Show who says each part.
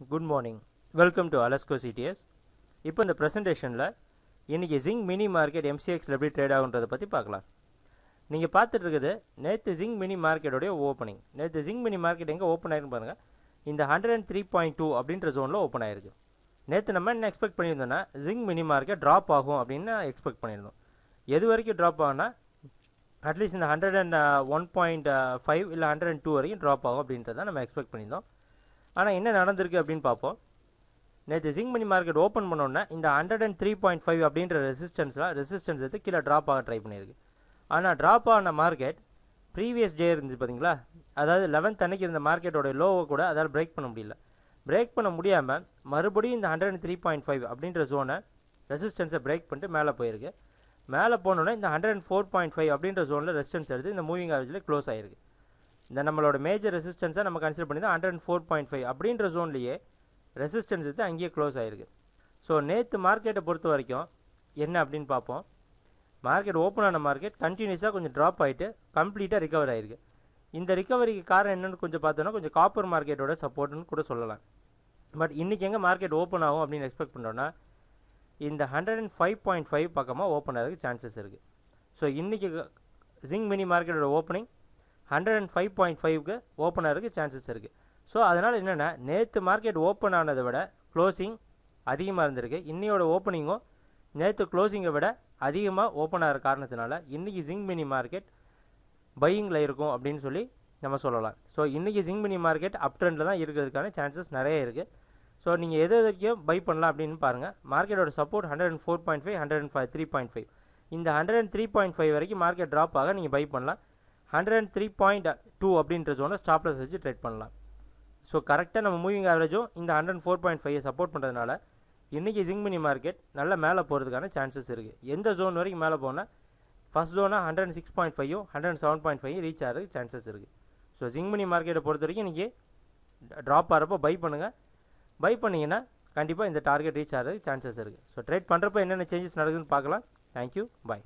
Speaker 1: Good morning. Welcome to Alasco CTS. இப்போ இந்த ப்ரெசன்டேஷனில் இன்றைக்கி ஜிங்க் மினி மார்க்கெட் MCXல எப்படி ட்ரேட் ஆகுன்றதை பற்றி பார்க்கலாம். நீங்கள் பார்த்துட்டு இருக்குது நேற்று ஜிங்க் மினி மார்க்கெட்டோடைய ஓப்பனிங். நேற்று ஜிங்க் மினி மார்க்கெட் எங்கே ஓப்பன் ஆகிருன்னு பாருங்கள். இந்த 103.2 அப்படின்ற ஜோனில் ஓப்பன் ஆகிருக்கு. நேற்று நம்ம என்ன எக்ஸ்பெக்ட் பண்ணியிருந்தோம்னா ஜிங்க் மினி மார்க்கெட் ட்ராப் ஆகும் அப்படின்னு எக்ஸ்பெக்ட் பண்ணியிருந்தோம். எது வரைக்கும் ட்ராப் ஆகும்னா அட்லீஸ்ட் இந்த 101.5 இல்லை 102 வரைக்கும் ட்ராப் ஆகும் அப்படின்றத நம்ம எக்ஸ்பெக்ட் பண்ணியிருந்தோம். ஆனால் என்ன நடந்திருக்கு அப்படின்னு பார்ப்போம். நேற்று ஜிங்க் மணி மார்க்கெட் ஓப்பன் பண்ணோன்னா இந்த 103.5 அப்படின்ற ரெசிஸ்டன்ஸ் எடுத்து கீழே ட்ராப் ஆக ட்ரை பண்ணியிருக்கு. ஆனால் ட்ராப் ஆன மார்க்கெட் ப்ரீவியஸ் டே இருந்துச்சு பார்த்தீங்களா, அதாவது 11th அன்னைக்கு இருந்த மார்க்கெட்டோட லோவை கூட அதால் பிரேக் பண்ண முடியல. பிரேக் பண்ண முடியாமல் மறுபடியும் இந்த 103.5 அப்படின்ற ஜோனை ரெசிஸ்டன்ஸை பிரேக் பண்ணிட்டு மேலே போயிருக்கு. மேலே போனோன்னா இந்த 104.5 அப்படின்ற ஜோனில் ரெசிஸ்டன்ஸ் எடுத்து இந்த மூவிங் ஆவரேஜில் க்ளோஸ் ஆகிருக்கு. இந்த நம்மளோட மேஜர் ரெசிஸ்டன்ஸை நம்ம கன்சிடர் பண்ணி தான் 104.5 அப்படின்ற ஜோன்லேயே ரெசிஸ்டன்ஸ் எடுத்து அங்கேயே க்ளோஸ் ஆகிருக்கு. ஸோ நேற்று மார்க்கெட்டை பொறுத்த வரைக்கும் என்ன அப்படின்னு பார்ப்போம். மார்க்கெட் ஓப்பன் ஆன மார்க்கெட் கண்டினியூஸாக கொஞ்சம் ட்ராப் ஆகிட்டு கம்ப்ளீட்டாக ரிகவர் ஆகிருக்கு. இந்த ரிகவரிக்கு காரணம் என்னென்னு கொஞ்சம் பார்த்தோன்னா கொஞ்சம் காப்பர் மார்க்கெட்டோட சப்போர்ட்னு கூட சொல்லலாம். பட் இன்றைக்கி எங்கே மார்க்கெட் ஓப்பன் ஆகும் அப்படின்னு எக்ஸ்பெக்ட் பண்ணுறோன்னா இந்த 105.5 பக்கமாக ஓப்பன் ஆகிறதுக்கு சான்சஸ் இருக்குது. ஸோ இன்றைக்கி ஜிங்க் மினி மார்க்கெட்டோட ஓப்பனிங் 105.5க்கு ஓப்பன் ஆகிறதுக்கு சான்சஸ் இருக்குது. ஸோ அதனால் என்னென்னா நேற்று மார்க்கெட் ஓப்பன் ஆனதை விட க்ளோசிங் அதிகமாக இருந்திருக்கு. இன்னையோட ஓப்பனிங்கும் நேற்று க்ளோசிங்கை விட அதிகமாக ஓப்பன் ஆகிற காரணத்தினால இன்றைக்கி ஜிங்க் மினி மார்க்கெட் பையிங்கில் இருக்கும் அப்படின்னு சொல்லி நம்ம சொல்லலாம். ஸோ இன்றைக்கி ஜிங்க் மினி மார்க்கெட் அப் ட்ரெண்டில் தான் இருக்கிறதுக்கான சான்சஸ் நிறைய இருக்குது. ஸோ நீங்கள் எது எதுக்கும் பை பண்ணலாம் அப்படின்னு பாருங்கள். மார்க்கெட்டோட சப்போர்ட் 104.5 103.5 இந்த 103.5 வரைக்கும் மார்க்கெட் ட்ராப் ஆக நீங்கள் பை பண்ணலாம். 103.2 அப்படின்ற ஜோனை ஸ்டாப்லஸ் வச்சு ட்ரேட் பண்ணலாம். ஸோ கரெக்டாக நம்ம மூவிங் ஆவரேஜும் இந்த 104.5 சப்போர்ட் பண்ணுறதுனால இன்றைக்கி ஜிங்க் மினி மார்க்கெட் நல்லா மேலே போகிறதுக்கான சான்சஸ் இருக்குது. எந்த ஜோன் வரைக்கும் மேலே போனால் ஃபஸ்ட் ஜோனாக 106.5 107.5 ரீச் ஆகிறதுக்கு சான்சஸ் இருக்குது. ஸோ ஜிங்க் மினி மார்க்கெட்டை பொறுத்த வரைக்கும் இன்றைக்கி ட்ராப் ஆகிறப்போ பை பண்ணுங்கள். பை பண்ணிங்கன்னா கண்டிப்பாக இந்த டார்கெட் ரீச் ஆகிறதுக்கு சான்சஸ் இருக்குது. ஸோ ட்ரேட் பண்ணுறப்போ என்னென்ன சேஞ்சஸ் நடக்குதுன்னு பார்க்கலாம். தேங்க்யூ, பாய்.